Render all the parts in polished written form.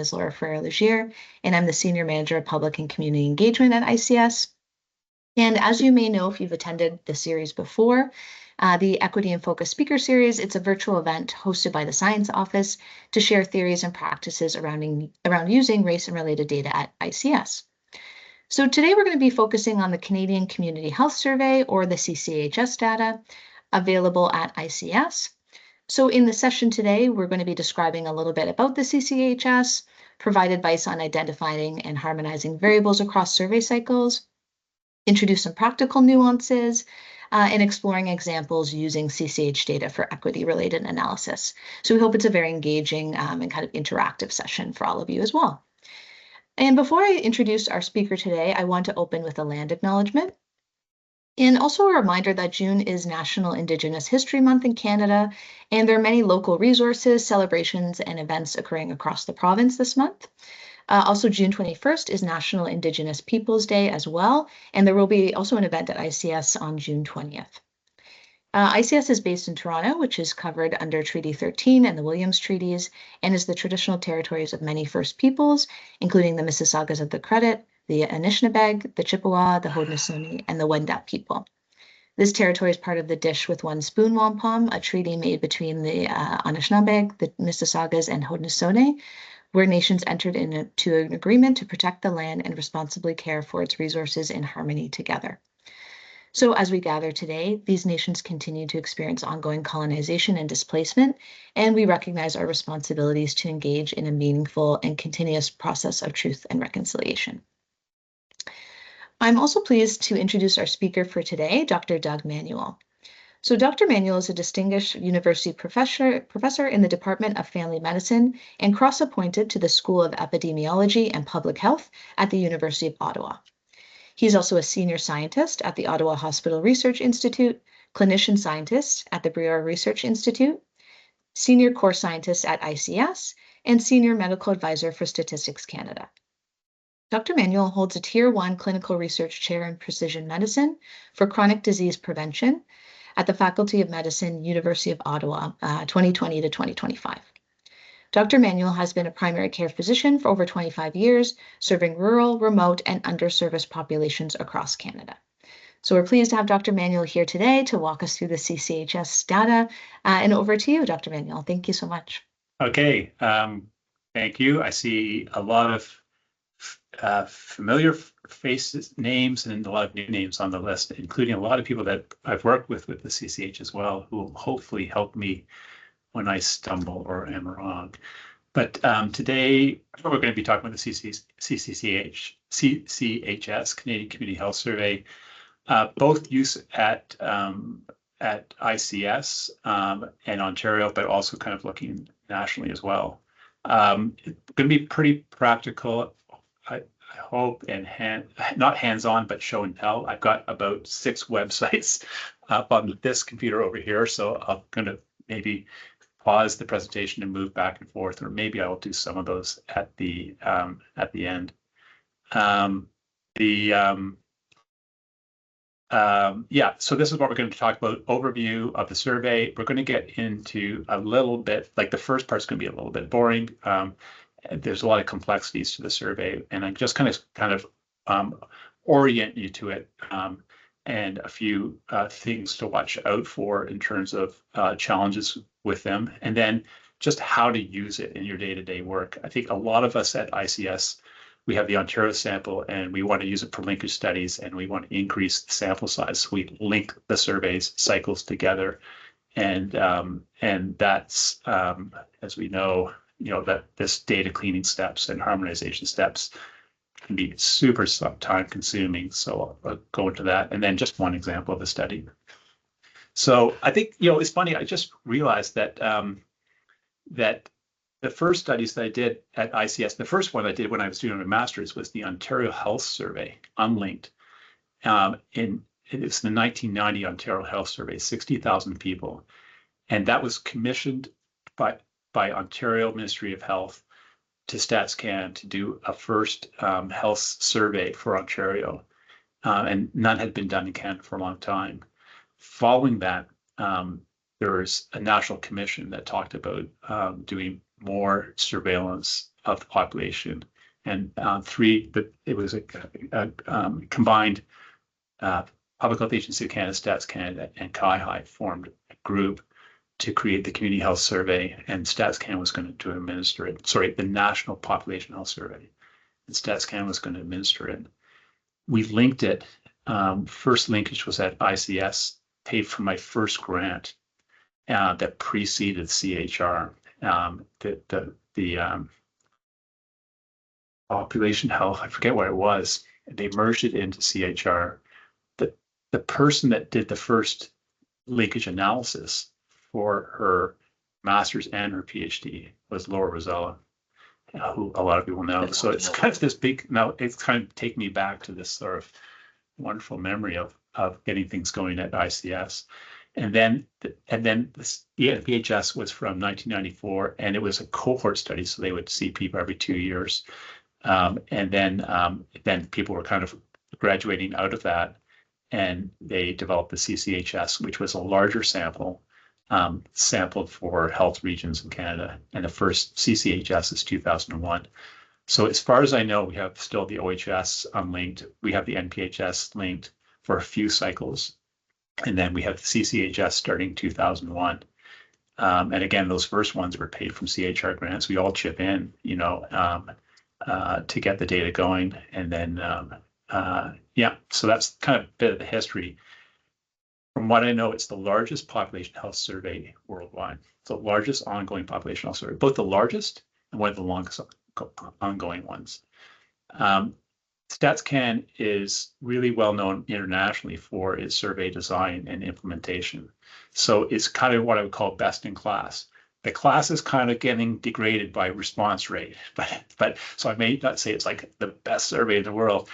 is Laura Ferrer-Legier, and I'm the Senior Manager of Public and Community Engagement at ICS. And as you may know, if you've attended the series before, the Equity and Focus Speaker Series, it's a virtual event hosted by the Science Office to share theories and practices around using race and related data at ICS. So today we're going to be focusing on the Canadian Community Health Survey, or the CCHS data, available at ICS. So in the session today, we're going to be describing a little bit about the CCHS, provide advice on identifying and harmonizing variables across survey cycles, introduce some practical nuances, and exploring examples using CCH data for equity-related analysis. So we hope it's a very engaging and kind of interactive session for all of you as well. And before I introduce our speaker today, I want to open with a land acknowledgement. And also a reminder that June is National Indigenous History Month in Canada, and there are many local resources, celebrations, and events occurring across the province this month. Also, June 21st is National Indigenous Peoples Day as well, and there will be also an event at ICS on June 20th. ICS is based in Toronto, which is covered under Treaty 13 and the Williams Treaties, and is the traditional territories of many First Peoples, including the Mississaugas of the Credit, the Anishinaabeg, the Chippewa, the Haudenosaunee, and the Wendat people. This territory is part of the Dish with One Spoon Wampum, a treaty made between the Anishinaabeg, the Mississaugas, and Haudenosaunee, where nations entered into an agreement to protect the land and responsibly care for its resources in harmony together. So as we gather today, these nations continue to experience ongoing colonization and displacement, and we recognize our responsibilities to engage in a meaningful and continuous process of truth and reconciliation. I'm also pleased to introduce our speaker for today, Dr. Doug Manuel. So Dr. Manuel is a distinguished university professor in the Department of Family Medicine and cross-appointed to the School of Epidemiology and Public Health at the University of Ottawa. He's also a senior scientist at the Ottawa Hospital Research Institute, clinician scientist at the Briere Research Institute, senior core scientist at ICS, and senior medical advisor for Statistics Canada. Dr. Manuel holds a Tier 1 clinical research chair in precision medicine for chronic disease prevention at the Faculty of Medicine, University of Ottawa, 2020 to 2025. Dr. Manuel has been a primary care physician for over 25 years, serving rural, remote, and underserviced populations across Canada. So we're pleased to have Dr. Manuel here today to walk us through the CCHS data. And over to you, Dr. Manuel. Thank you so much. Okay, thank you. I see a lot of familiar faces, names, and a lot of new names on the list, including a lot of people that I've worked with the CCH as well, who will hopefully help me when I stumble or am wrong. But today we're going to be talking about the CCHS, Canadian Community Health Survey, both used at ICS and Ontario, but also kind of looking nationally as well. It's going to be pretty practical, I hope, and not hands-on, but show and tell. I've got about 6 websites up on this computer over here, so I'm going to maybe pause the presentation and move back and forth, or maybe I will do some of those at the end. Yeah, so this is what we're going to talk about: overview of the survey. We're going to get into a little bit, like the first part's going to be a little bit boring. There's a lot of complexities to the survey, and I'm just kind of orient you to it, and a few things to watch out for in terms of challenges with them, and then just how to use it in your day-to-day work. I think a lot of us at ICS, we have the Ontario sample, and we want to use it for linkage studies, and we want to increase the sample size. So we link the surveys cycles together, and that's as we know, that this data cleaning steps and harmonization steps can be super time consuming. So I'll go into that, and then just one example of a study. So I think, it's funny, I just realized that that the first studies that I did at ICS, the first one I did when I was doing my master's, was the Ontario Health Survey, unlinked. It was the 1990 Ontario Health Survey, 60,000 people. And that was commissioned by Ontario Ministry of Health to StatsCan to do a first health survey for Ontario. And none had been done in Canada for a long time. Following that, there was a national commission that talked about doing more surveillance of the population. And it was a combined Public Health Agency of Canada, Stats Canada, and CIHI formed a group to create the Community Health Survey, and Stats Canada was going to administer it. Sorry, the National Population Health Survey, and Stats Canada was going to administer it. We linked it. First linkage was at ICS, paid for my first grant that preceded CHR. The population health, I forget what it was. They merged it into CHR. The person that did the first linkage analysis for her master's and her PhD was Laura Rosella, who a lot of people know. So it's kind of this big, now it's kind of taken me back to this sort of wonderful memory of getting things going at ICS. And then the PHS was from 1994, and it was a cohort study, so they would see people every 2 years. And then people were kind of graduating out of that, and they developed the CCHS, which was a larger sample, sampled for health regions in Canada. And the first CCHS is 2001. So as far as I know, we have still the OHS unlinked. We have the NPHS linked for a few cycles. And then we have the CCHS starting 2001. And again, those first ones were paid from CHR grants. We all chip in, to get the data going. And then, so that's kind of a bit of the history. From what I know, it's the largest population health survey worldwide. It's the largest ongoing population health survey, both the largest and one of the longest ongoing ones. StatsCan is really well known internationally for its survey design and implementation. So it's kind of what I would call best in class. The class is kind of getting degraded by response rate, but so I may not say it's like the best survey in the world,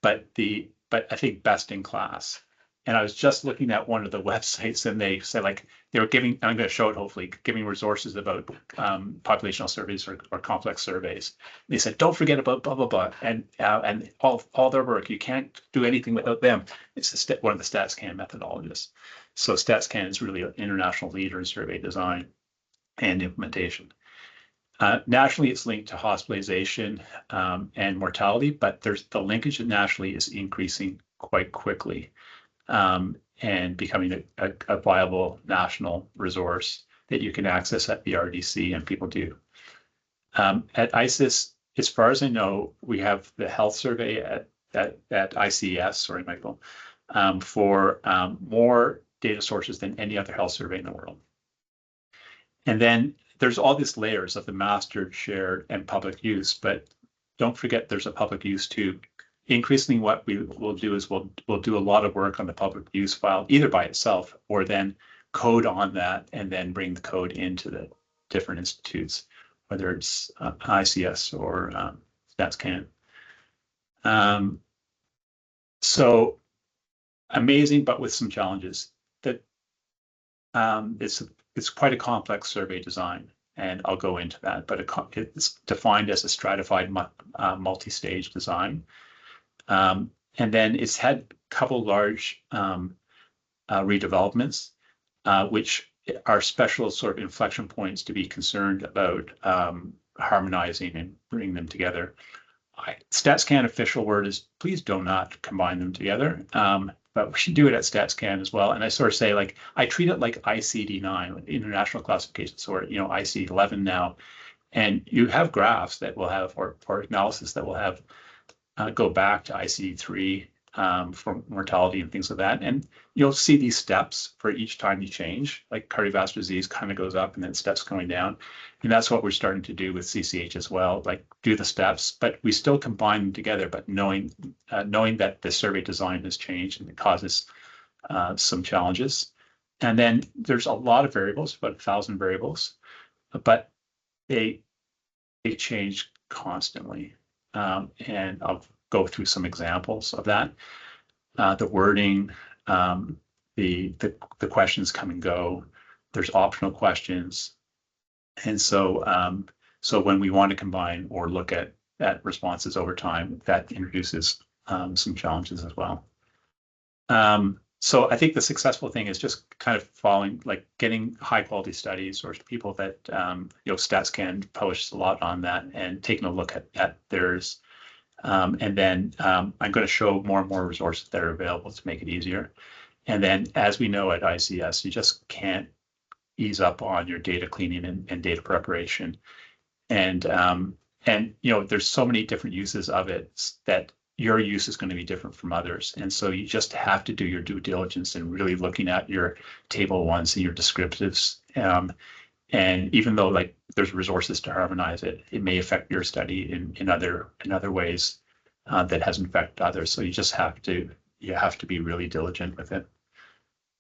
but I think best in class. And I was just looking at one of the websites, and they said like they were giving, I'm going to show it hopefully, giving resources about populational surveys or complex surveys. They said, don't forget about blah, blah, blah. And all their work, you can't do anything without them. It's one of the StatsCan methodologists. So StatsCan is really an international leader in survey design and implementation. Nationally, it's linked to hospitalization and mortality, but the linkage nationally is increasing quite quickly. And becoming a viable national resource that you can access at the RDC, and people do. At ICIS, as far as I know, we have the health survey at ICS, sorry, Michael, for more data sources than any other health survey in the world. And then there's all these layers of the mastered, shared, and public use, but don't forget there's a public use too. Increasingly, what we will do is we'll do a lot of work on the public use file, either by itself or then code on that and then bring the code into the different institutes, whether it's ICS or StatsCan. So amazing, but with some challenges. That it's quite a complex survey design, and I'll go into that. But it's defined as a stratified multi-stage design. And then it's had a couple large redevelopments, which are special sort of inflection points to be concerned about harmonizing and bringing them together. StatsCan official word is please do not combine them together, but we should do it at StatsCan as well. And I sort of say, like, I treat it like ICD-9, International Classification, or IC11 now, and you have graphs that will have or analysis that will have go back to ICD-3 for mortality and things like that. And you'll see these steps for each time you change, like cardiovascular disease kind of goes up and then steps going down. And that's what we're starting to do with CCH as well, like do the steps, but we still combine them together, but knowing that the survey design has changed and it causes some challenges. And then there's a lot of variables, about 1,000 variables, but they change constantly. And I'll go through some examples of that. The wording, the questions come and go. There's optional questions, and so when we want to combine or look at responses over time, that introduces some challenges as well. So I think the successful thing is just kind of following, like getting high quality studies or people that, StatsCan publishes a lot on that and taking a look at theirs. And then I'm going to show more and more resources that are available to make it easier. And then, as we know at ICS, you just can't ease up on your data cleaning and data preparation. And there's so many different uses of it that your use is going to be different from others. And so you just have to do your due diligence and really looking at your table ones and your descriptives. And even though like there's resources to harmonize it, it may affect your study in other ways that hasn't affected others. So you have to be really diligent with it.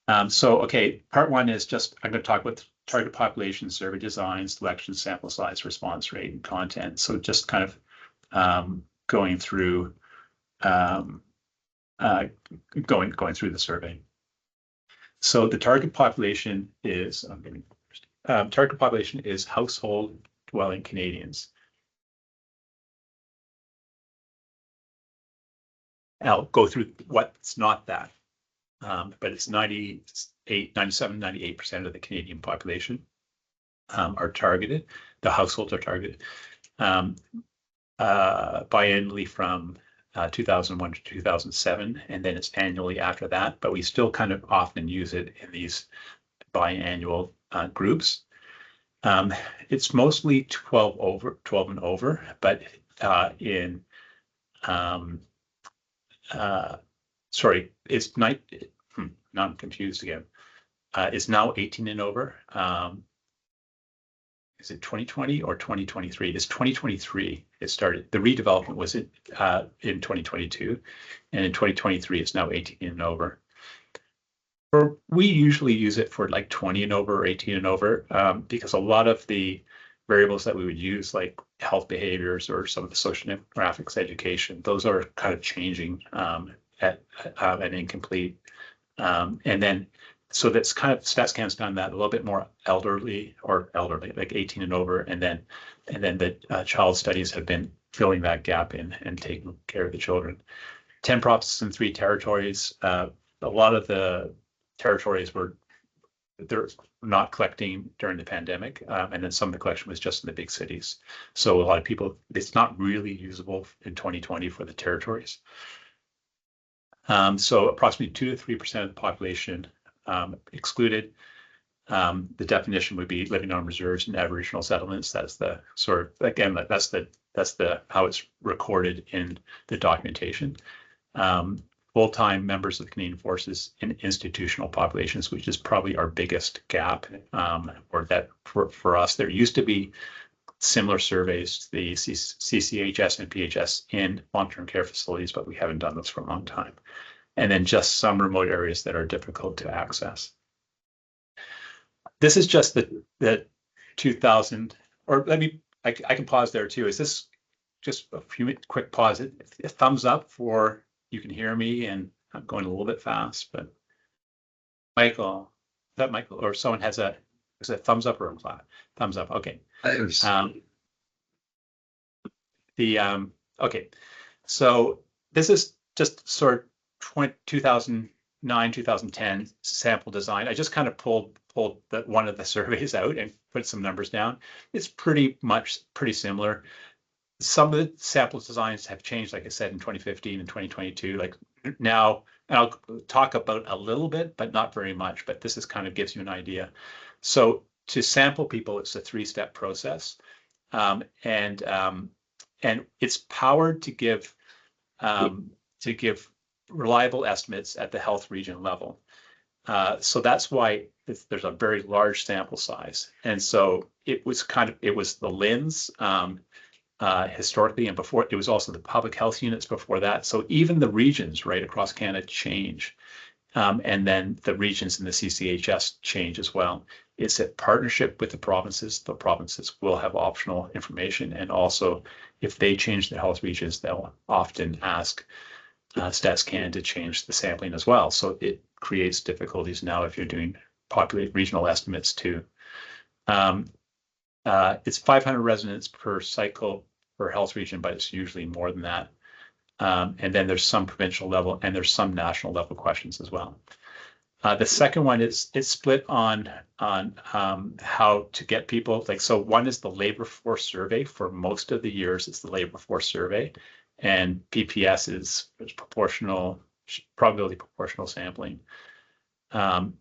Okay, part one is just, I'm going to talk about target population, survey design, selection, sample size, response rate, and content. So just kind of going through going through the survey. So the target population is household dwelling Canadians. I'll go through what's not that, but it's 97, 98% of the Canadian population are targeted. The households are targeted biannually from 2001 to 2007, and then it's annually after that, but we still kind of often use it in these biannual groups. It's mostly 12 and over, but it's now I'm confused again. It's now 18 and over. Is it 2020 or 2023? It's 2023. It started. The redevelopment was in 2022, and in 2023, it's now 18 and over. We usually use it for like 20 and over or 18 and over because a lot of the variables that we would use, like health behaviors or some of the social demographics education, those are kind of changing at an incomplete. And then, so that's kind of, StatsCan's done that a little bit more elderly, like 18 and over. And then the child studies have been filling that gap in and taking care of the children. 10 provinces and 3 territories. A lot of the territories they're not collecting during the pandemic. And then some of the collection was just in the big cities. So a lot of people, it's not really usable in 2020 for the territories. So approximately 2 to 3% of the population excluded. The definition would be living on reserves and Aboriginal settlements. That's the sort of, again, that's the how it's recorded in the documentation. Full-time members of the Canadian Forces in institutional populations, which is probably our biggest gap, or that for us. There used to be similar surveys to the CCHS and PHS in long-term care facilities, but we haven't done those for a long time. And then just some remote areas that are difficult to access. This is just the 2000, or I can pause there too. Is this just a few quick pause? A thumbs up for you can hear me, and I'm going a little bit fast, but Michael, is that Michael, or someone has is it a thumbs up or a clap? Thumbs up, okay. Okay, so this is just sort of 2009, 2010 sample design. I just kind of pulled one of the surveys out and put some numbers down. It's pretty similar. Some of the sample designs have changed, like I said, in 2015 and 2022. Like now, and I'll talk about a little bit, but not very much. But this is kind of gives you an idea. So to sample people, it's a 3-step process, and it's powered to give reliable estimates at the health region level. So that's why there's a very large sample size. And so it was the LINs historically, and before it was also the public health units before that. So even the regions right across Canada change. And then the regions in the CCHS change as well. It's a partnership with the provinces. The provinces will have optional information. And also, if they change the health regions, they'll often ask StatsCan to change the sampling as well. So it creates difficulties now if you're doing regional estimates too. It's 500 residents per cycle per health region, but it's usually more than that. And then there's some provincial level and there's some national level questions as well. The second one is it's split on how to get people, like, so one is the labor force survey. For most of the years, it's the labor force survey, and PPS is proportional, probability proportional sampling. And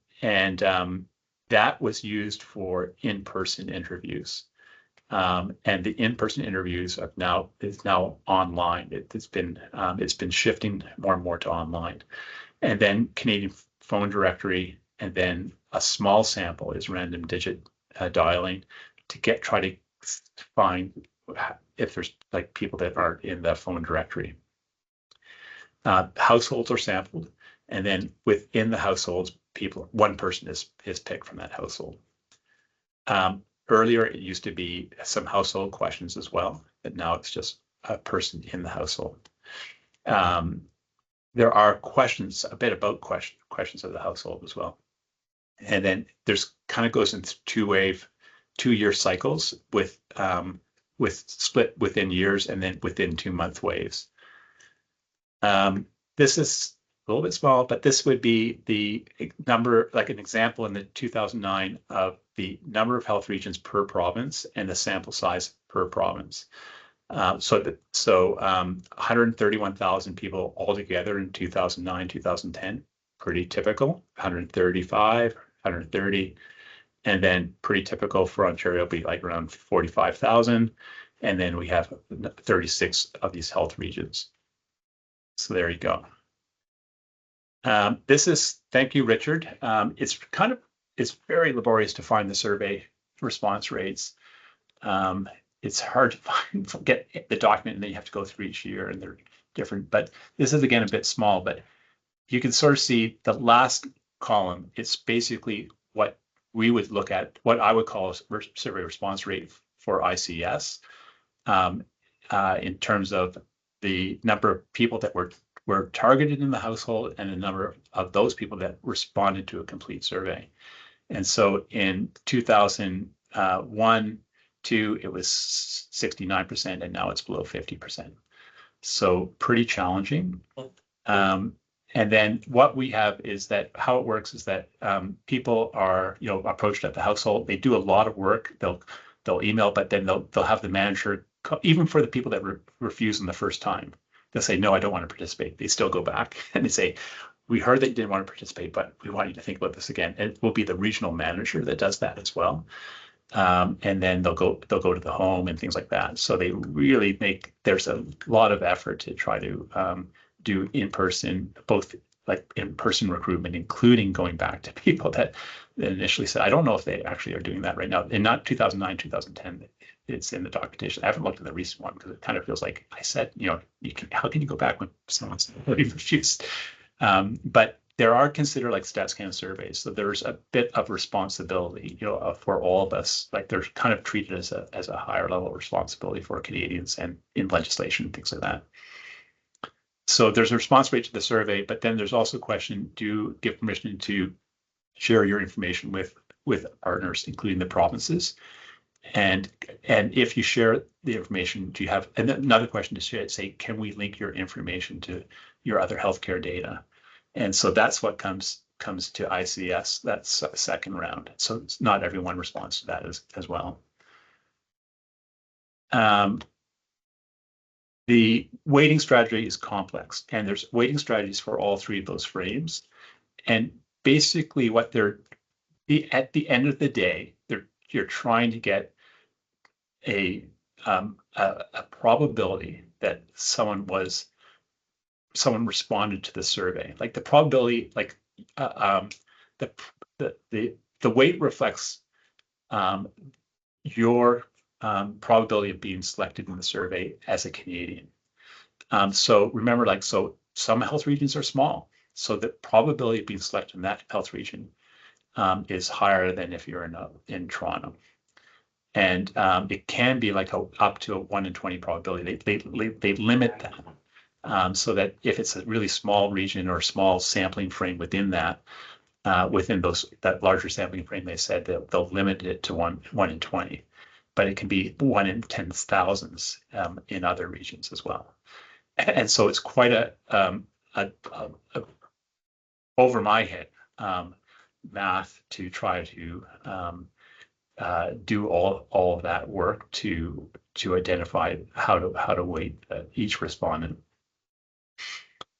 that was used for in-person interviews. And the in-person interviews are now online. It's been shifting more and more to online. And then Canadian phone directory, and then a small sample is random digit dialing to try to find if there's like people that aren't in the phone directory. Households are sampled, and then within the households, one person is picked from that household. Earlier, it used to be some household questions as well, but now it's just a person in the household. There are questions, a bit about questions of the household as well. And then there's kind of goes into 2-year cycles with split within years and then within 2-month waves. This is a little bit small, but this would be the number, like an example in the 2009 of the number of health regions per province and the sample size per province. So 131,000 people altogether in 2009, 2010, pretty typical. 135, 130, and then pretty typical for Ontario will be like around 45,000, and then we have 36 of these health regions. So there you go. Thank you, Richard. It's very laborious to find the survey response rates. It's hard to get the document, and then you have to go through each year, and they're different. But this is, again, a bit small, but you can sort of see the last column. It's basically what we would look at, what I would call a survey response rate for ICS, in terms of the number of people that were targeted in the household and the number of those people that responded to a complete survey. And so in 2001, it was 69%, and now it's below 50%. So pretty challenging. And then what we have is that how it works is that people are, approached at the household. They do a lot of work. They'll email, but then they'll have the manager, even for the people that refuse them the first time, they'll say, no, I don't want to participate. They still go back and they say, we heard that you didn't want to participate, but we want you to think about this again. And it will be the regional manager that does that as well. And then they'll go to the home and things like that. So they really there's a lot of effort to try to do in-person, both like in-person recruitment, including going back to people that initially said, I don't know if they actually are doing that right now. In not 2009, 2010, it's in the documentation. I haven't looked at the recent one because it kind of feels like I said, how can you go back when someone's already refused? But there are considered like StatScan surveys, so there's a bit of responsibility, for all of us. Like they're kind of treated as a higher level of responsibility for Canadians and in legislation and things like that. So there's a response rate to the survey, but then there's also a question: do you give permission to share your information with partners, including the provinces? And if you share the information, do you have? And another question to say, can we link your information to your other healthcare data? And so that's what comes to ICS. That's a second round. So not everyone responds to that as well. The weighting strategy is complex, and there's weighting strategies for all three of those frames. And basically, what at the end of the day, you're trying to get a probability that someone responded to the survey. Like the probability, like the weight reflects your probability of being selected in the survey as a Canadian. So remember, so some health regions are small, so the probability of being selected in that health region is higher than if you're in Toronto. And it can be like up to a 1 in 20 probability. They limit that so that if it's a really small region or small sampling frame within that, that larger sampling frame, they said they'll limit it to 1 in 20, but it can be 1 in 10,000s in other regions as well. And so it's quite a over my head math to try to do all of that work to identify how to weight each respondent.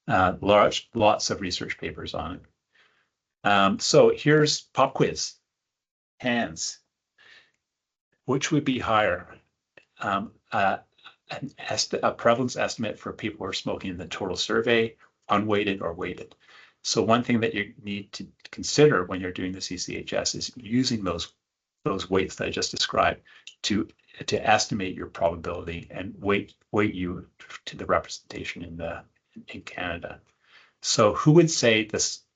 Lots of research papers on it. So here's pop quiz. Hands. Which would be higher? A prevalence estimate for people who are smoking in the total survey, unweighted or weighted. So one thing that you need to consider when you're doing the CCHS is using those weights that I just described to estimate your probability and weight you to the representation in Canada. So who would say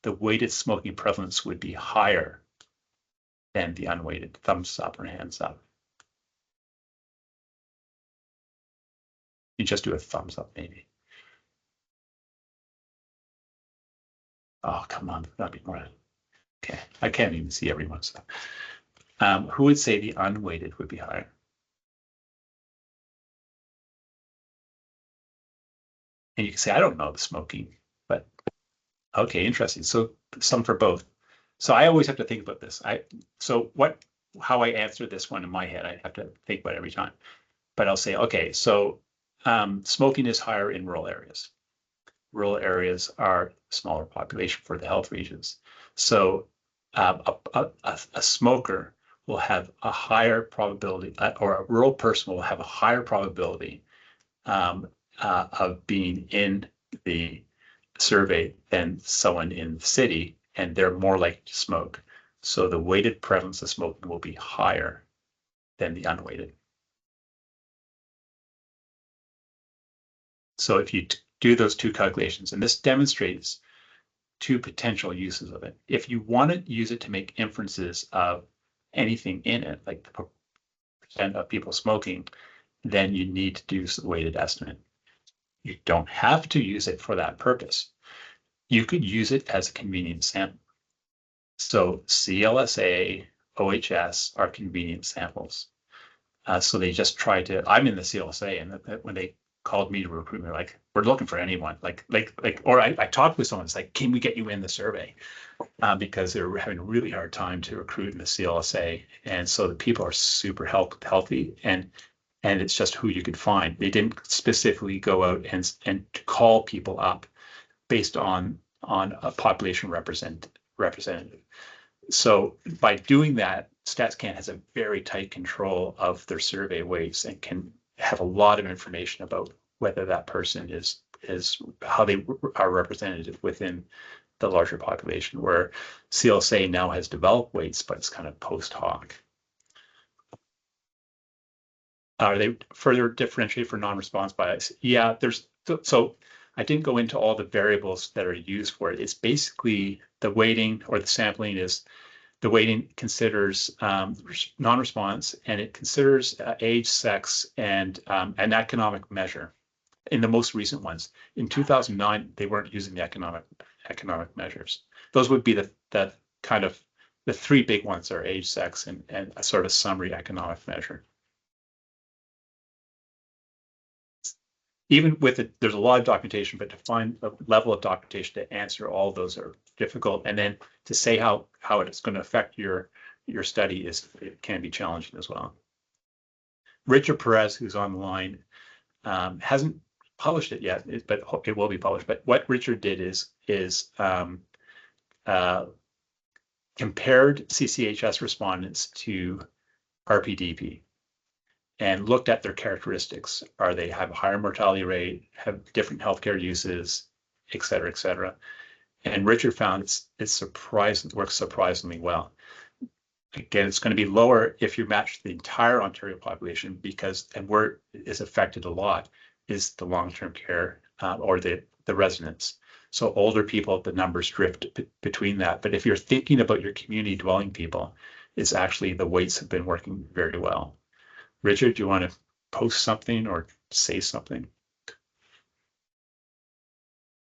the weighted smoking prevalence would be higher than the unweighted? Thumbs up or hands up. You just do a thumbs up, maybe. Oh, come on, that'd be more. Okay, I can't even see everyone. So, who would say the unweighted would be higher? And you can say, I don't know the smoking, but okay, interesting. So some for both. So I always have to think about this. How I answer this one in my head, I have to think about it every time. But I'll say, okay, so smoking is higher in rural areas. Rural areas are smaller population for the health regions. So a smoker will have a higher probability, or a rural person will have a higher probability of being in the survey than someone in the city, and they're more likely to smoke. So the weighted prevalence of smoking will be higher than the unweighted. So if you do those two calculations, and this demonstrates two potential uses of it. If you want to use it to make inferences of anything in it, like the percent of people smoking, then you need to do the weighted estimate. You don't have to use it for that purpose. You could use it as a convenience sample. So CLSA, OHS are convenience samples. So they just try to, I'm in the CLSA, and when they called me to recruit me, like, we're looking for anyone, or I talked with someone, it's like, can we get you in the survey? Because they're having a really hard time to recruit in the CLSA. And so the people are super healthy, and it's just who you could find. They didn't specifically go out and call people up based on a population representative. So by doing that, StatsCan has a very tight control of their survey weights and can have a lot of information about whether that person is how they are represented within the larger population, where CLSA now has developed weights, but it's kind of post hoc. Are they further differentiated for non-response bias? Yeah, so I didn't go into all the variables that are used for it. It's basically the weighting, or the sampling is, the weighting considers non-response, and it considers age, sex, and an economic measure. In the most recent ones, in 2009, they weren't using the economic measures. Those would be the kind of the three big ones are age, sex, and a sort of summary economic measure. Even with it, there's a lot of documentation, but to find a level of documentation to answer all of those are difficult. And then to say how it's going to affect your study it can be challenging as well. Richard Perez, who's on the line, hasn't published it yet, but it will be published. But what Richard did is compared CCHS respondents to RPDP and looked at their characteristics. Are they have a higher mortality rate, have different healthcare uses, et cetera, et cetera. And Richard found it works surprisingly well. Again, it's going to be lower if you match the entire Ontario population, and where it is affected a lot is the long-term care or the residents. So older people, the numbers drift between that. But if you're thinking about your community dwelling people, it's actually the weights have been working very well. Richard, do you want to post something or say something?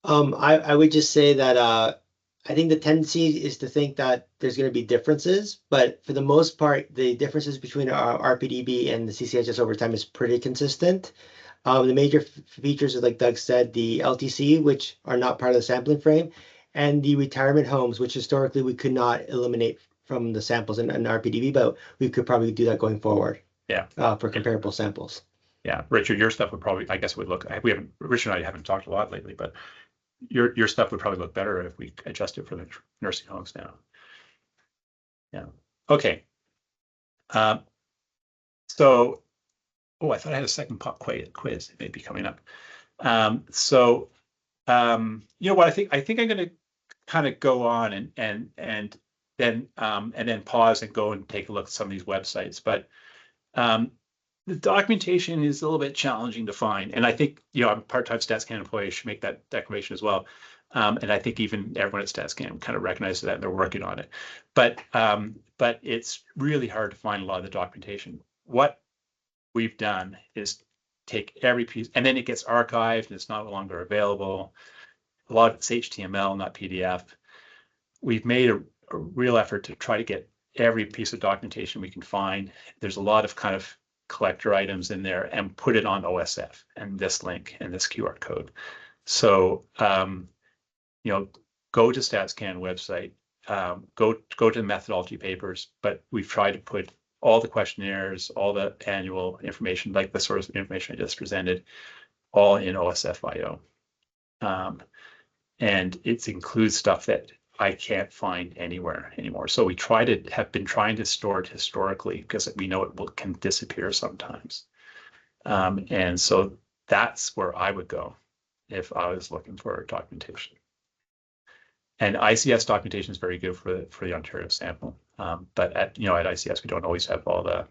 I would just say that I think the tendency is to think that there's going to be differences, but for the most part, the differences between RPDB and the CCHS over time is pretty consistent. The major features, like Doug said, the LTC, which are not part of the sampling frame, and the retirement homes, which historically we could not eliminate from the samples in RPDB, but we could probably do that going forward. Yeah. For comparable samples. Yeah, Richard, your stuff would probably, I guess, would look. Richard and I haven't talked a lot lately, but your stuff would probably look better if we adjust it for the nursing homes now. Yeah. Okay. So, oh, I thought I had a second pop quiz. It may be coming up. You know what? I think I'm going to kind of go on and then pause and go and take a look at some of these websites. But the documentation is a little bit challenging to find, and I think I'm a part-time StatsCan employee. I should make that declaration as well. And I think even everyone at StatsCan kind of recognizes that and they're working on it. But it's really hard to find a lot of the documentation. What we've done is take every piece, and then it gets archived and it's no longer available. A lot of it's HTML, not PDF. We've made a real effort to try to get every piece of documentation we can find. There's a lot of kind of collector items in there, and put it on OSF and this link and this QR code. So, go to StatsCan website, go to the methodology papers, but we've tried to put all the questionnaires, all the annual information, like the sort of information I just presented, all in OSF.io. And it includes stuff that I can't find anywhere anymore. So we have been trying to store it historically, because we know it can disappear sometimes. And so that's where I would go if I was looking for documentation. And ICS documentation is very good for the Ontario sample. But at ICS, we don't always have all the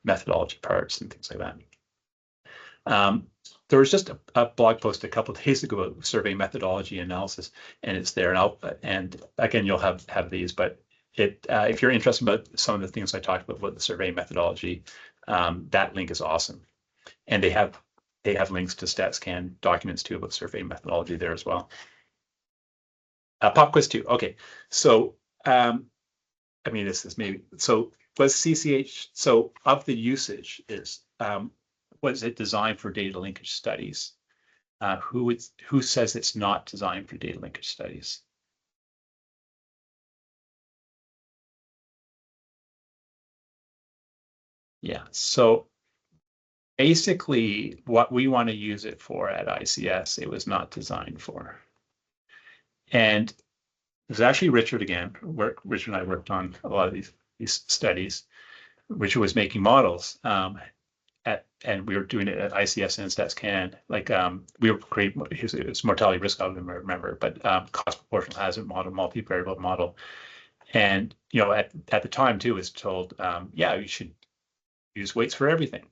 methodology parts and things like that. There was just a blog post a couple of days ago about survey methodology analysis, and it's there. And again, you'll have these, but if you're interested about some of the things I talked about the survey methodology, that link is awesome. And they have links to StatsCan documents too about survey methodology there as well. Pop quiz 2. Okay, so this is maybe so. Was CCH so of the usage is was it designed for data linkage studies? Who says it's not designed for data linkage studies? Yeah, so basically what we want to use it for at ICS, it was not designed for. And it was actually Richard again. Richard and I worked on a lot of these studies. Richard was making models. And we were doing it at ICS and StatsCan. Like we were creating it's mortality risk, I don't remember, but cost proportional hazard model, multivariable model. And at the time too, was told, yeah, you should use weights for everything.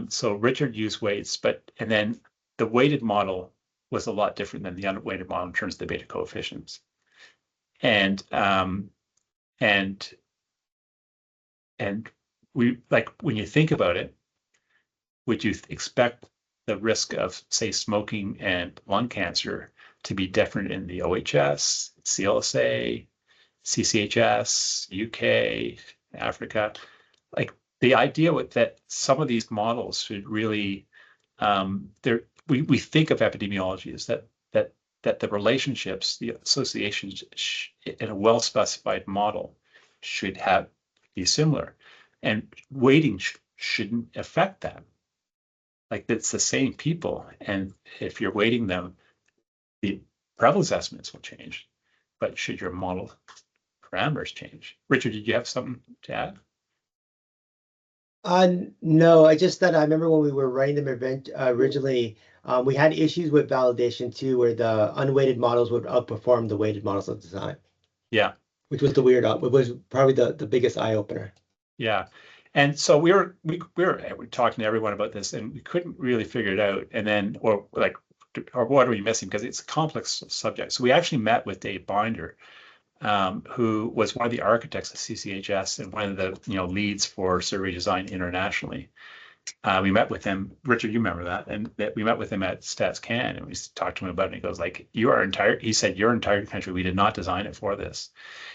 So Richard used weights, and then the weighted model was a lot different than the unweighted model in terms of the beta coefficients. And we, like, when you think about it, would you expect the risk of, say, smoking and lung cancer to be different in the OHS, CLSA, CCHS, UK, Africa? Like, the idea that some of these models should really, we think of epidemiology as that the relationships, the associations in a well-specified model should be similar, and weighting shouldn't affect that. Like, it's the same people, and if you're weighting them, the prevalence estimates will change, but should your model parameters change? Richard, did you have something to add? No, I just that I remember when we were writing them originally, we had issues with validation too, where the unweighted models would outperform the weighted models at the time. Yeah, which was it was probably the biggest eye opener. Yeah, and so we were talking to everyone about this, and we couldn't really figure it out. And then, or what are we missing? Because it's a complex subject. So we actually met with Dave Binder, who was one of the architects of CCHS and one of the leads for survey design internationally. We met with him, Richard, you remember that, and we met with him at StatsCan, and we talked to him about it. And he goes, like, he said, your entire country, we did not design it for this.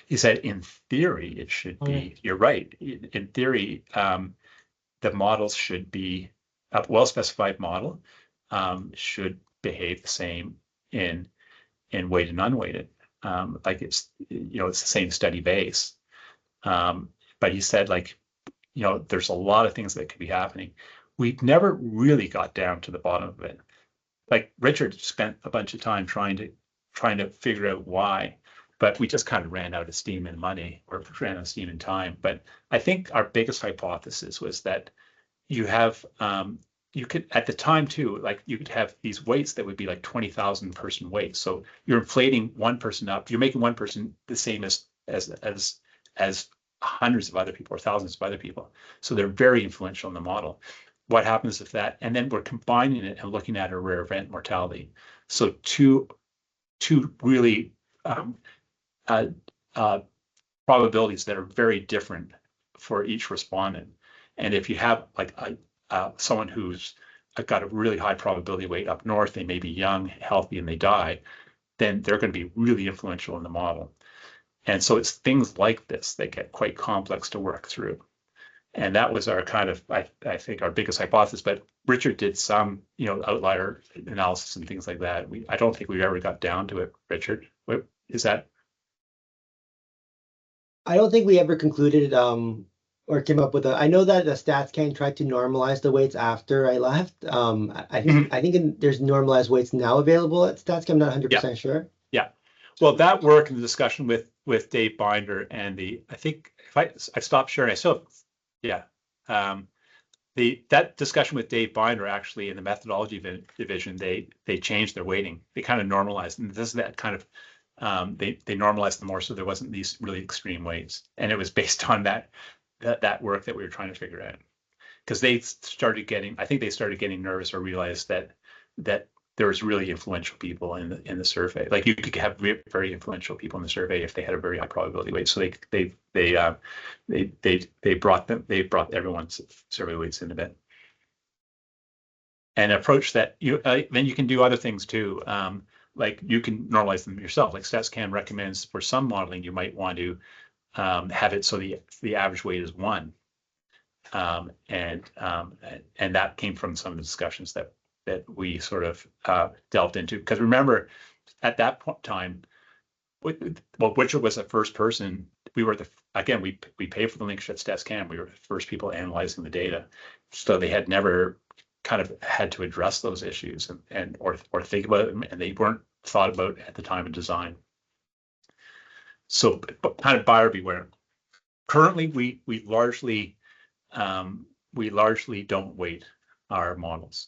He said, in theory, it should be. You're right. In theory, the models should be a well-specified model, should behave the same in weighted and unweighted. like it's it's the same study base. But he said like there's a lot of things that could be happening. We never really got down to the bottom of it. Like Richard spent a bunch of time trying to figure out why, but we just kind of ran out of steam and money, or ran out of steam and time. But I think our biggest hypothesis was that you have you could at the time too, like you could have these weights that would be like 20,000 person weights. So you're inflating one person up, you're making one person the same as hundreds of other people or thousands of other people. So they're very influential in the model. What happens if that, and then we're combining it and looking at a rare event mortality. So two really uh, uh, probabilities that are very different for each respondent. And if you have like someone who's got a really high probability weight up north, they may be young, healthy, and they die, then they're going to be really influential in the model. And so it's things like this that get quite complex to work through. And that was our kind of, I think, our biggest hypothesis. But Richard did some, outlier analysis and things like that. I don't think we ever got down to it, Richard. What is that? I don't think we ever concluded or came up with a. I know that the StatsCan tried to normalize the weights after I left. I think there's normalized weights now available at StatsCan. I'm not 100% sure. Yeah. Well, that work in the discussion with Dave Binder and I think if I stopped sharing, I still that discussion with Dave Binder, actually in the methodology division, they changed their weighting. They kind of normalized, and this is that kind of they normalized them more so there wasn't these really extreme weights, and it was based on that work that we were trying to figure out. Because I think they started getting nervous or realized that there was really influential people in the survey. Like you could have very influential people in the survey if they had a very high probability weight. So they brought everyone's survey weights into it. And approach that then you can do other things too. Like you can normalize them yourself. Like StatsCan recommends for some modeling, you might want to have it so the average weight is 1. And that came from some of the discussions that we sort of delved into. Because remember, at that time, Richard was the first person. We were we paid for the linkage at StatsCan. We were the first people analyzing the data, so they had never kind of had to address those issues or think about them, and they weren't thought about at the time of design. So, kind of buyer beware. Currently, we largely don't weight our models.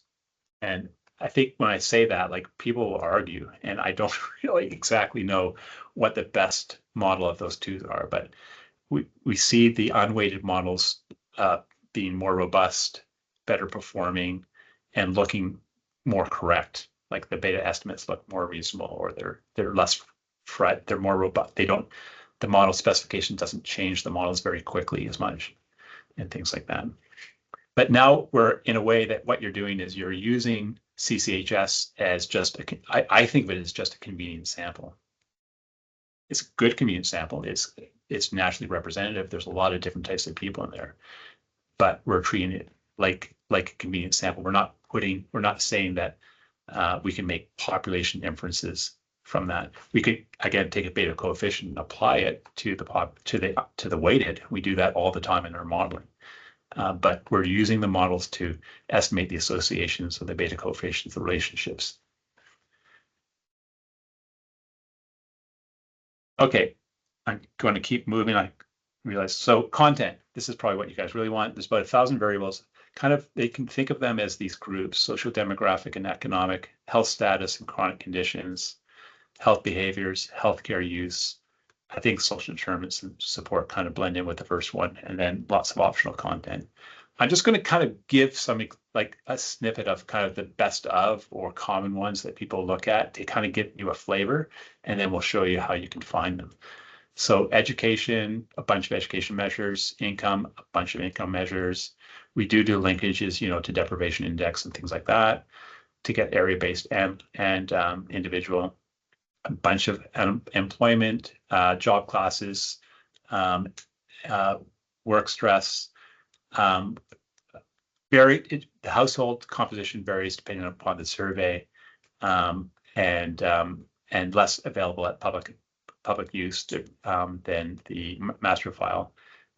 And I think when I say that, like people will argue, and I don't really exactly know what the best model of those two are, but we see the unweighted models being more robust, better performing, and looking more correct. Like the beta estimates look more reasonable, or they're less they're more robust. The model specification doesn't change the models very quickly as much, and things like that. But now we're in a way that what you're doing is you're using CCHS as just I think of it as just a convenient sample. It's a good convenient sample. It's nationally representative. There's a lot of different types of people in there, but we're treating it like a convenient sample. We're not saying that we can make population inferences from that. We could again take a beta coefficient and apply it to the weighted. We do that all the time in our modeling. But we're using the models to estimate the associations of the beta coefficients, the relationships. Okay, I'm going to keep moving. I realize. So content, this is probably what you guys really want. There's about 1,000 variables. Kind of, they can think of them as these groups: social, demographic, and economic, health status and chronic conditions, health behaviors, healthcare use. I think social determinants and support kind of blend in with the first one, and then lots of optional content. I'm just going to kind of give some like a snippet of kind of the best of or common ones that people look at to kind of give you a flavor, and then we'll show you how you can find them. So education, a bunch of education measures, income, a bunch of income measures. We do linkages, to deprivation index and things like that to get area-based and individual. A bunch of employment, job classes, work stress. The household composition varies depending upon the survey, and less available at public public use than the master file,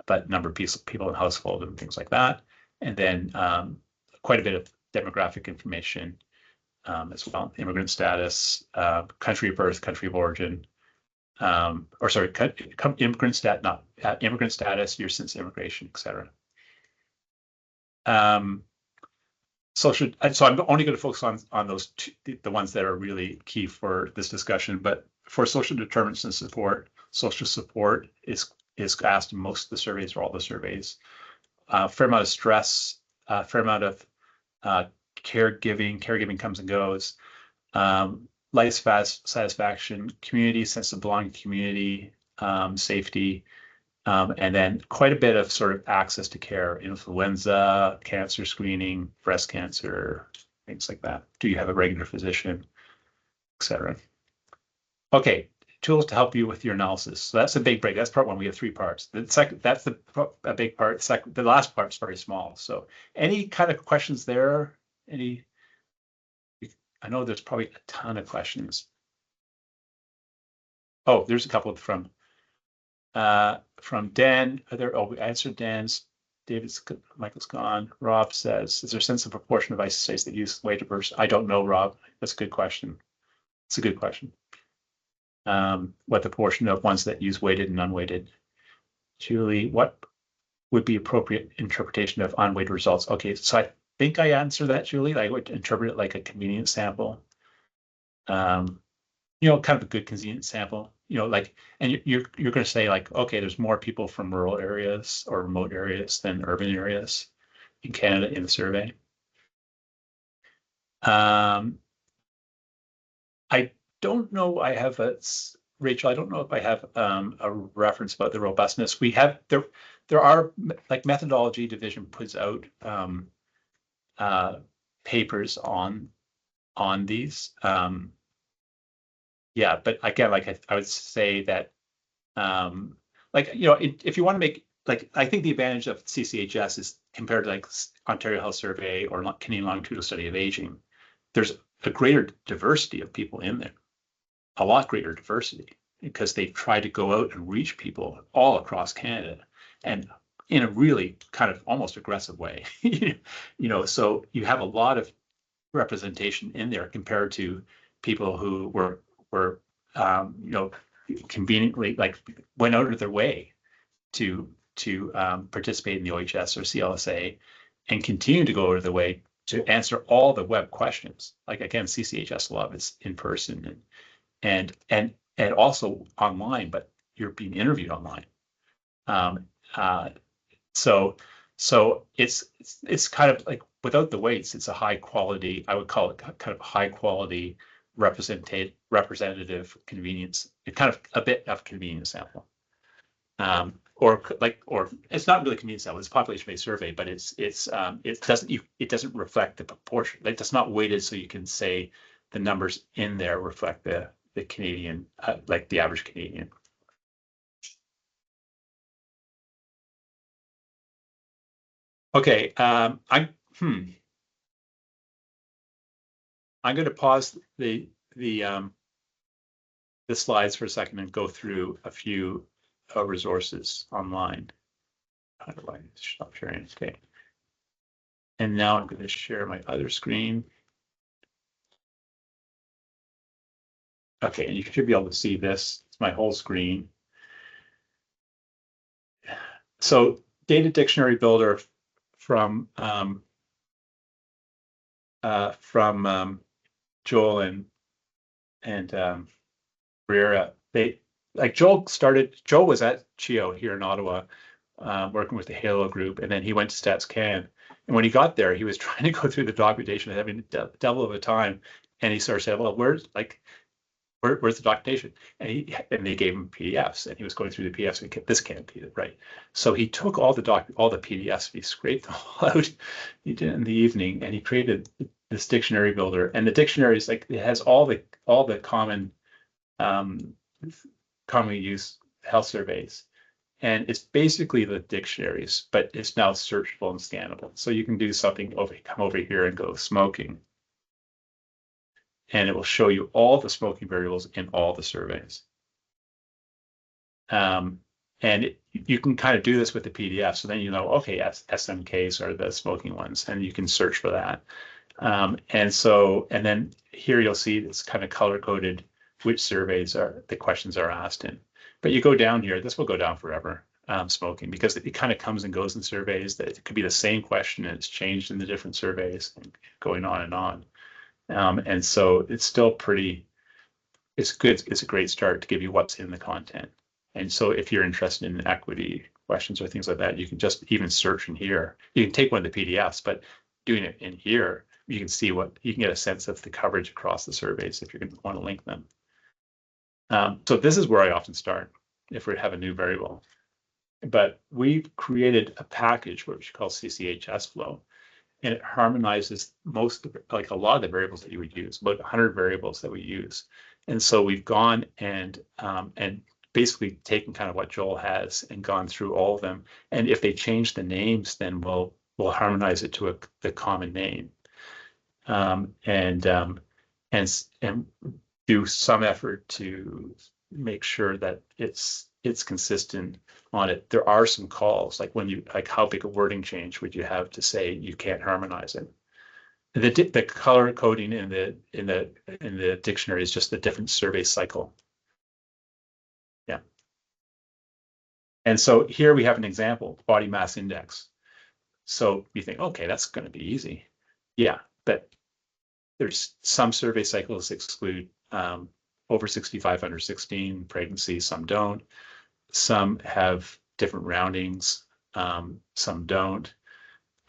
but number of people in household and things like that. And then quite a bit of demographic information as well, immigrant status, country of birth, country of origin, immigrant status, years since immigration, etc. So I'm only going to focus on those two, the ones that are really key for this discussion. But for social determinants and support, social support is asked in most of the surveys, or all the surveys. Fair amount of stress, fair amount of caregiving. Caregiving comes and goes. Life satisfaction, community, sense of belonging, community, safety, and then quite a bit of sort of access to care, influenza, cancer screening, breast cancer, things like that. Do you have a regular physician, etc. Okay, tools to help you with your analysis. So that's a big break. That's part one. We have 3 parts. The second, that's a big part. The last part is very small. So any kind of questions there? I know there's probably a ton of questions. Oh, there's a couple from Dan. We answered Dan's. Michael's gone. Rob says, is there a sense of proportion of isolates that use weighted versus? I don't know, Rob. That's a good question. It's a good question. What the portion of ones that use weighted and unweighted? Julie, what would be appropriate interpretation of unweighted results? Okay, so I think I answered that, Julie. I would interpret it like a convenience sample. Kind of a good convenient sample. And you're going to say like, okay, there's more people from rural areas or remote areas than urban areas in Canada in the survey. I don't know. Rachel, I don't know if I have a reference about the robustness. We have there are like methodology division puts out papers on these. Yeah, but again, like I would say that, if you want to make, I think the advantage of CCHS is compared to like Ontario Health Survey or Canadian Longitudinal Study of Aging, there's a greater diversity of people in there, a lot greater diversity, because they try to go out and reach people all across Canada, and in a really kind of almost aggressive way. So you have a lot of representation in there compared to people who were conveniently went out of their way to participate in the OHS or CLSA, and continue to go out of their way to answer all the web questions. Like again, CCHS love is in person and also online, but you're being interviewed online. So it's kind of like, without the weights, it's a high quality, I would call it kind of high quality representative convenience, kind of a bit of convenience sample. Or it's not really convenience sample, it's population-based survey, but it doesn't reflect the proportion. Like, that's not weighted, so you can say the numbers in there reflect the Canadian, like the average Canadian. Okay, I'm going to pause the slides for a second and go through a few resources online. How do I stop sharing? Okay. And now I'm going to share my other screen. Okay, and you should be able to see this. It's my whole screen. So, data dictionary builder from Joel and Riera. Joel was at CHEO here in Ottawa, working with the Halo group, and then he went to StatsCan. And when he got there, he was trying to go through the documentation, having double of a time. And he sort of said, well, where's the documentation? And they gave him PDFs, and he was going through the PDFs and this can't be it, right? So he took all the PDFs, he scraped them all out. He did it in the evening, and he created this dictionary builder. And the dictionary is it has all the common commonly used health surveys, and it's basically the dictionaries, but it's now searchable and scannable. So you can do something come over here and go smoking, and it will show you all the smoking variables in all the surveys. And you can kind of do this with the PDF. So then you know, okay, SMKs are the smoking ones, and you can search for that. And then here you'll see it's kind of color coded which surveys are the questions are asked in. But you go down here, this will go down forever, smoking, because it kind of comes and goes in surveys. That it could be the same question and it's changed in the different surveys, and going on and on. And so it's still pretty, it's good. It's a great start to give you what's in the content. And so if you're interested in equity questions or things like that, you can just even search in here. You can take one of the PDFs, but doing it in here, you can see what you can get a sense of the coverage across the surveys if you're going to want to link them. So this is where I often start if we have a new variable. But we've created a package which we call CCHS flow, and it harmonizes like a lot of the variables that you would use, about 100 variables that we use. And so we've gone and basically taken kind of what Joel has and gone through all of them. And if they change the names, then we'll harmonize it to the common name, and do some effort to make sure that it's consistent on it. There are some calls, like when you, like, how big a wording change would you have to say you can't harmonize it? The color coding in the dictionary is just a different survey cycle. Yeah. And so here we have an example, body mass index. So you think, okay, that's going to be easy. Yeah, but there's some survey cycles exclude over 65, under 16, pregnancy, some don't. Some have different roundings, some don't.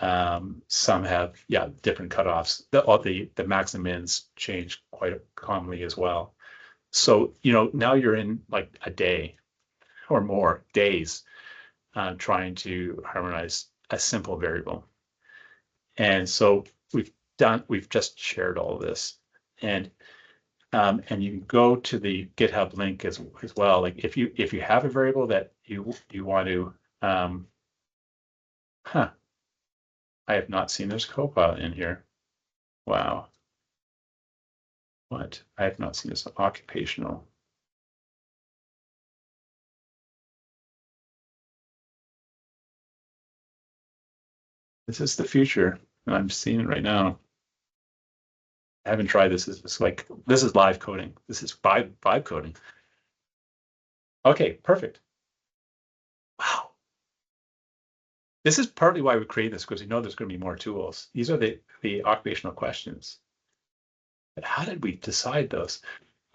Some have, yeah, different cutoffs. The max and mins change quite commonly as well. So, now you're in like a day or more days trying to harmonize a simple variable. And so we've just shared all of this. And you can go to the GitHub link as well. Like if you have a variable that you want to, I have not seen this copilot in here. Wow. What? I have not seen this occupational. This is the future. I'm seeing it right now. I haven't tried this. This is live coding. This is vibe coding. Okay, perfect. Wow. This is partly why we create this, because we know there's going to be more tools. These are the occupational questions. But how did we decide those?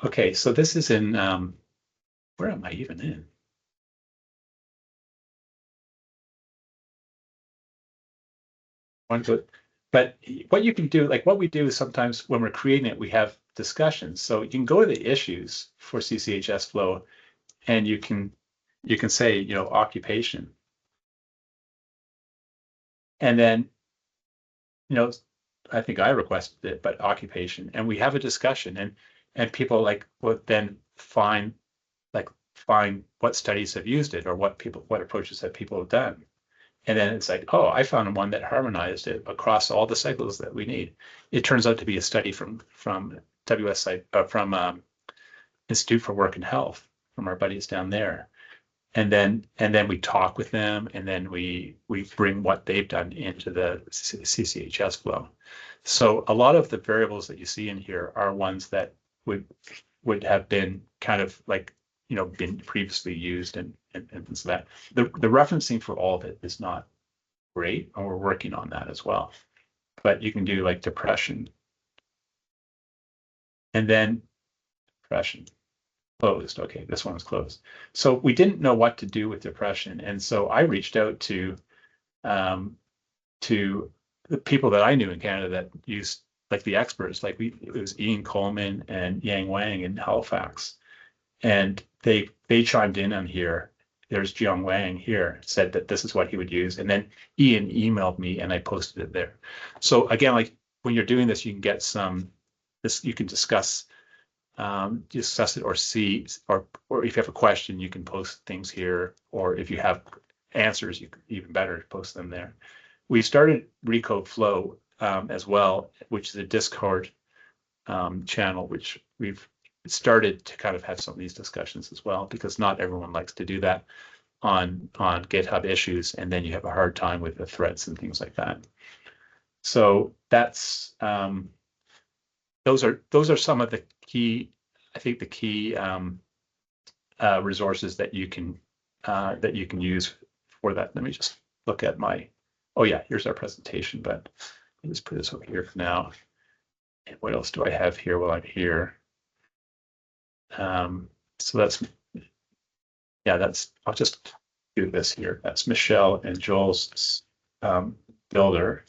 Okay, so this is in, where am I even in? But what you can do, like what we do is sometimes when we're creating it, we have discussions. So you can go to the issues for CCHS flow, and you can say, occupation. And then, I think I requested it, but occupation, and we have a discussion, and people will then find what studies have used it, or what approaches that people have done. And then it's like, oh, I found one that harmonized it across all the cycles that we need. It turns out to be a study from Institute for Work and Health, from our buddies down there. And then we talk with them, and then we bring what they've done into the CCHS flow. So a lot of the variables that you see in here are ones that would have been kind of like, been previously used and things like that. The referencing for all of it is not great, and we're working on that as well. But you can do like depression, and then depression closed. Okay, this one is closed. So we didn't know what to do with depression, and so I reached out to the people that I knew in Canada that used, like, the experts. Like it was Ian Coleman and Yang Wang in Halifax, and they chimed in on here. There's Jiang Wang here, said that this is what he would use, and then Ian emailed me, and I posted it there. So again, like when you're doing this, you can get you can discuss it, or see, or if you have a question, you can post things here, or if you have answers, you can, even better, post them there. We started Recode Flow as well, which is a Discord channel, which we've started to kind of have some of these discussions as well, because not everyone likes to do that on GitHub issues, and then you have a hard time with the threads and things like that. So that's those are some of the key, I think the key resources that you can use for that. Let me just look at my, oh yeah, here's our presentation, but let me just put this over here for now. And what else do I have here while I'm here? So that's, yeah, that's, I'll just do this here. That's Michelle and Joel's builder.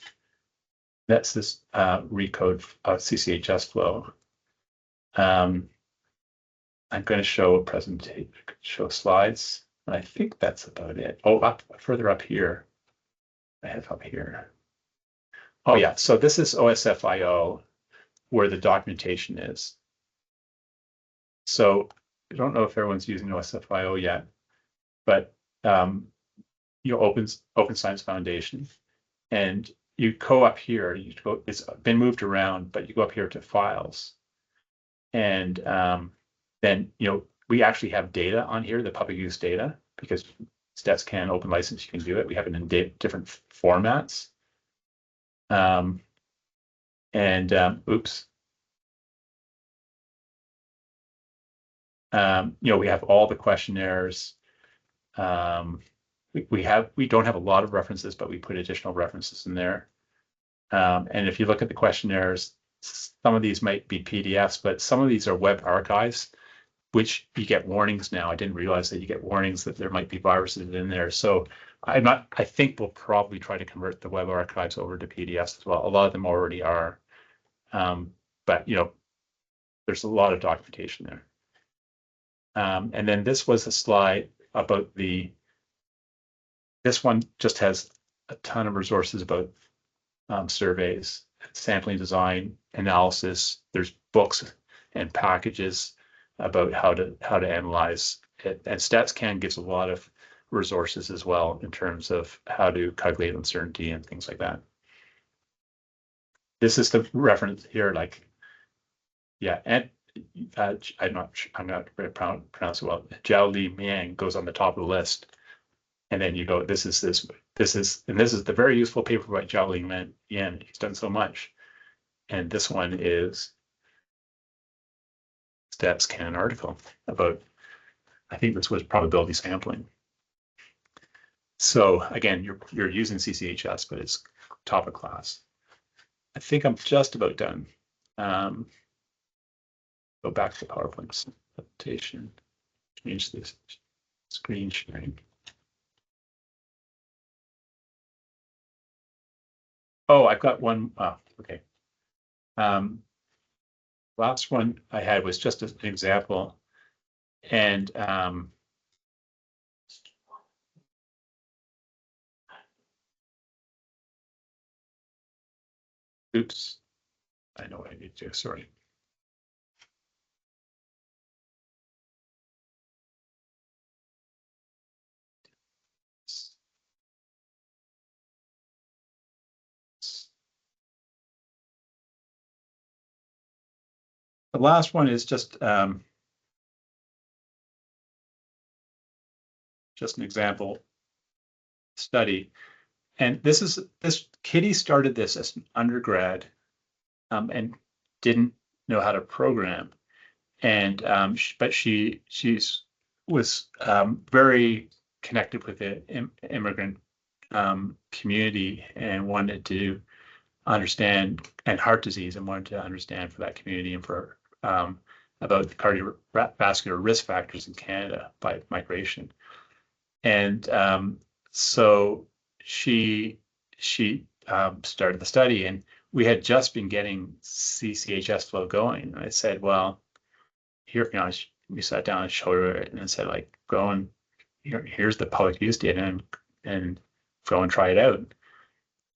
That's this recode CCHS flow. I'm going to show a presentation, show slides, and I think that's about it. Oh, further up here, I have up here. Oh yeah, so this is OSFIO, where the documentation is. So I don't know if everyone's using OSFIO yet, but Open Science Foundation, and you go up here. You go. It's been moved around, but you go up here to Files, and then we actually have data on here, the public use data, because StatsCan open license, you can do it. We have it in different formats. Oops. We have all the questionnaires. We don't have a lot of references, but we put additional references in there. And if you look at the questionnaires, some of these might be PDFs, but some of these are web archives, which you get warnings now. I didn't realize that you get warnings that there might be viruses in there. So I think we'll probably try to convert the web archives over to PDFs as well. A lot of them already are. But there's a lot of documentation there. And then this was a slide about this one just has a ton of resources about surveys, sampling design, analysis. There's books and packages about how to analyze it. And StatsCan gives a lot of resources as well in terms of how to calculate uncertainty and things like that. This is the reference here, like, yeah, and I'm not very pronounce it well. Zhao Li Miang goes on the top of the list, and then you go, this is the very useful paper by Zhao Li Miang. He's done so much, and this one is StatsCan article about, I think this was probability sampling. So again, you're using CCHS, but it's top of class. I think I'm just about done. Go back to the PowerPoint presentation, change this screen sharing. Oh, I've got one. Oh, okay. Last one I had was just an example, and oops, I know what I need to do. Sorry. The last one is just an example study, and this Kitty started this as an undergrad, and didn't know how to program, and but she was very connected with the immigrant community and wanted to understand, and heart disease, and wanted to understand for that community and for about the cardiovascular risk factors in Canada by migration. And so she started the study, and we had just been getting CCHS flow going. And I said, well, here, we sat down and showed her it, and I said, like, go and here's the public use data, and go and try it out.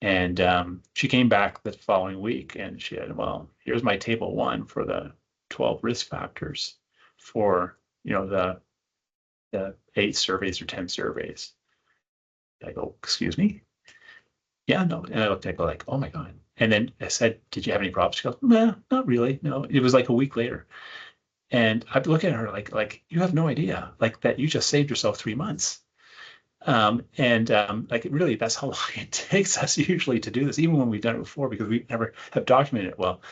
And she came back the following week, and she said, well, here's my table 1 for the 12 risk factors for the 8 surveys or 10 surveys. I go, excuse me? Yeah, no. And I looked at it like, oh my God. And then I said, did you have any problems? She goes, no, not really. No, it was like a week later. And I'd look at her like you have no idea, like that you just saved yourself 3 months. Like really, that's how long it takes us usually to do this, even when we've done it before, because we never have documented it well.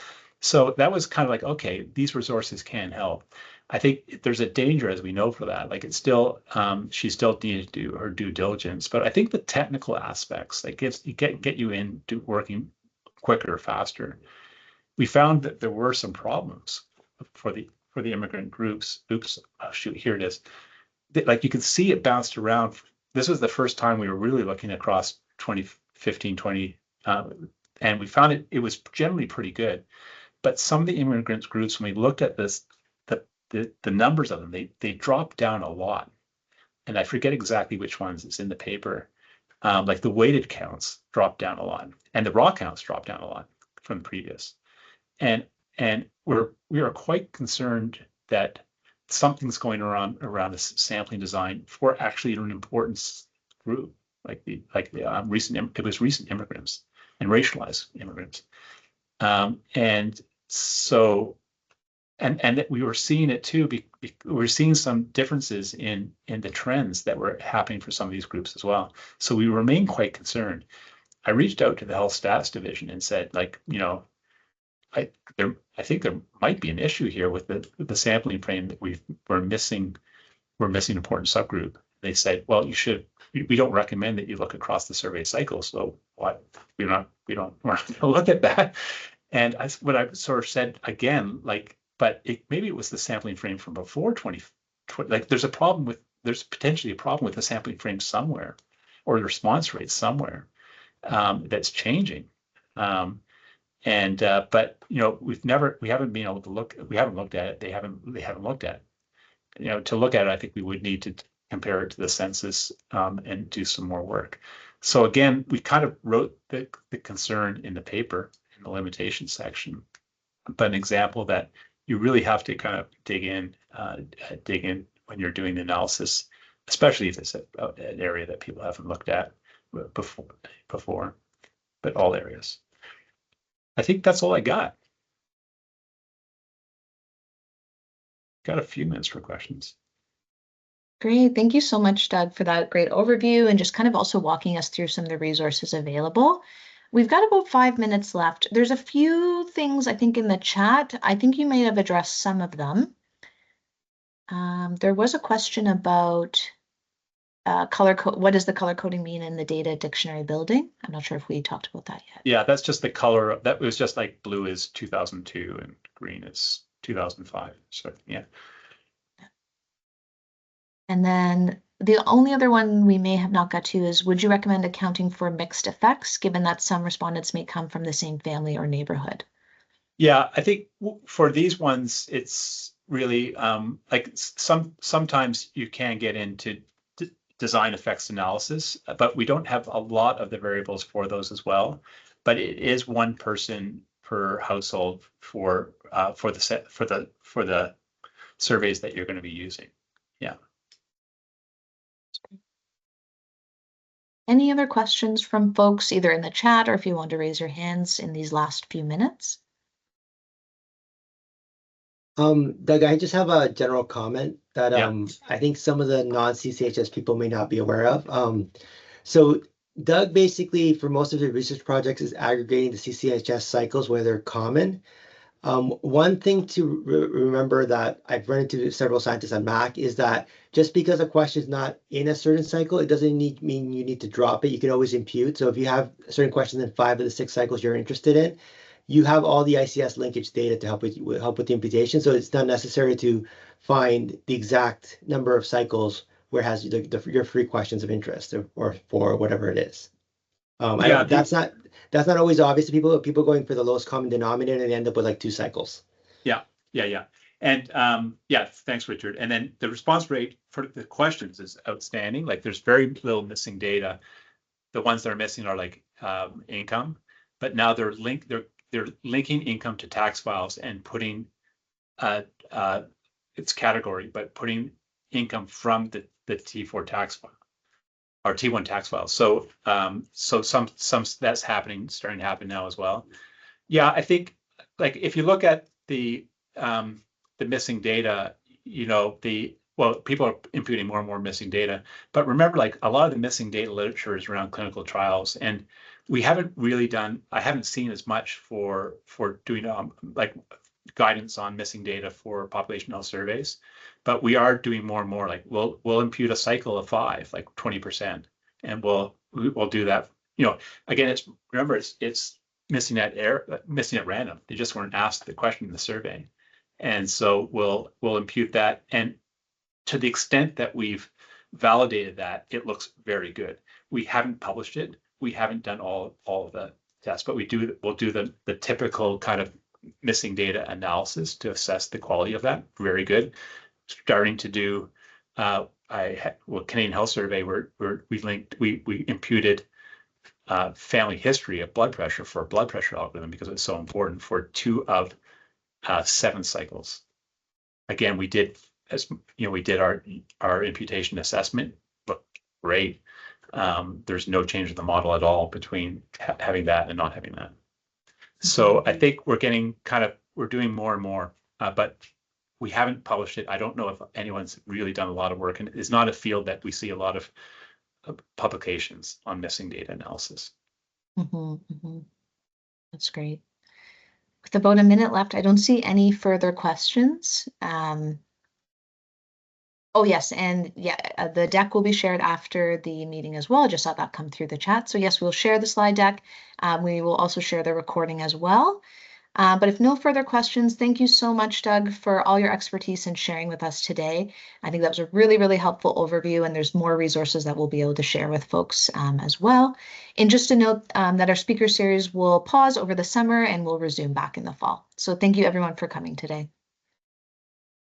So that was kind of like, okay, these resources can help. I think there's a danger, as we know, for that. Like it's still, she still needs to do her due diligence. But I think the technical aspects that get you into working quicker, faster. We found that there were some problems for the immigrant groups. Oops, oh, shoot, here it is. Like you could see it bounced around. This was the first time we were really looking across 2015, 20, and we found it was generally pretty good. But some of the immigrant groups, when we looked at this, the numbers of them, they dropped down a lot. And I forget exactly which ones it's in the paper. Like the weighted counts dropped down a lot, and the raw counts dropped down a lot from the previous. And we are quite concerned that something's going around this sampling design for actually an important group, like the recent immigrants and racialized immigrants. And so and that we were seeing it too. We were seeing some differences in the trends that were happening for some of these groups as well. So we remain quite concerned. I reached out to the health stats division and said, like, I think there might be an issue here with the sampling frame that we're missing important subgroup. They said, well, we don't recommend that you look across the survey cycle. So what? We're not going to look at that. And what I sort of said again, like, but maybe it was the sampling frame from before 2020. Like there's potentially a problem with the sampling frame somewhere, or the response rate somewhere that's changing. But we haven't been able to look. We haven't looked at it. They haven't looked at it. To look at it, I think we would need to compare it to the census and do some more work. So again, we kind of wrote the concern in the paper in the limitation section, but an example that you really have to kind of dig in when you're doing the analysis, especially if it's an area that people haven't looked at before, but all areas. I think that's all I got. Got a few minutes for questions. Great. Thank you so much, Doug, for that great overview and just kind of also walking us through some of the resources available. We've got about 5 minutes left. There's a few things I think in the chat. I think you may have addressed some of them. There was a question about color code. What does the color coding mean in the data dictionary building? I'm not sure if we talked about that yet. Yeah, that's just the color. That was just like blue is 2002 and green is 2005. So yeah. And then the only other one we may have not got to is, would you recommend accounting for mixed effects, given that some respondents may come from the same family or neighborhood? Yeah, I think for these ones, it's really like sometimes you can get into design effects analysis, but we don't have a lot of the variables for those as well. But it is one person per household for the surveys that you're going to be using. Yeah. Any other questions from folks, either in the chat or if you want to raise your hands in these last few minutes? Doug, I just have a general comment that Yeah. I think some of the non-CCHS people may not be aware of. So Doug basically, for most of his research projects, is aggregating the CCHS cycles where they're common. One thing to remember that I've run into several scientists on Mac is that just because a question is not in a certain cycle, it doesn't mean you need to drop it. You can always impute. So if you have certain questions in 5 of the 6 cycles you're interested in, you have all the ICS linkage data to help with the imputation. So it's not necessary to find the exact number of cycles where it has your free questions of interest or for whatever it is. Yeah, that's not always obvious to people. People going for the lowest common denominator and they end up with like 2 cycles. Yeah. And yeah, thanks, Richard. And then the response rate for the questions is outstanding. Like there's very little missing data. The ones that are missing are like income, but now they're linking income to tax files and putting its category, but putting income from the T4 tax file or T1 tax file. So some that's starting to happen now as well. Yeah, I think like if you look at the the missing data, well, people are imputing more and more missing data, but remember, like a lot of the missing data literature is around clinical trials, and we haven't really I haven't seen as much for doing like guidance on missing data for population health surveys, but we are doing more and more. Like we'll impute a cycle of 5, like 20%, and we'll do that. Again, remember it's missing at random. They just weren't asked the question in the survey, and so we'll impute that. And to the extent that we've validated that, it looks very good. We haven't published it. We haven't done all of the tests, but we'll do the typical kind of missing data analysis to assess the quality of that. Very good. Starting to do Canadian Health Survey, we imputed family history of blood pressure for a blood pressure algorithm because it's so important for 2 of 7 cycles. Again, we did our imputation assessment. Looked great. There's no change in the model at all between having that and not having that. So I think we're doing more and more, but we haven't published it. I don't know if anyone's really done a lot of work, and it's not a field that we see a lot of publications on missing data analysis. That's great. With about a minute left, I don't see any further questions. Oh, yes, and yeah, the deck will be shared after the meeting as well. I just saw that come through the chat. So yes, we'll share the slide deck. We will also share the recording as well. But if no further questions, thank you so much, Doug, for all your expertise and sharing with us today. I think that was a really, really helpful overview, and there's more resources that we'll be able to share with folks as well. And just to note that our speaker series will pause over the summer and will resume back in the fall. So thank you everyone for coming today.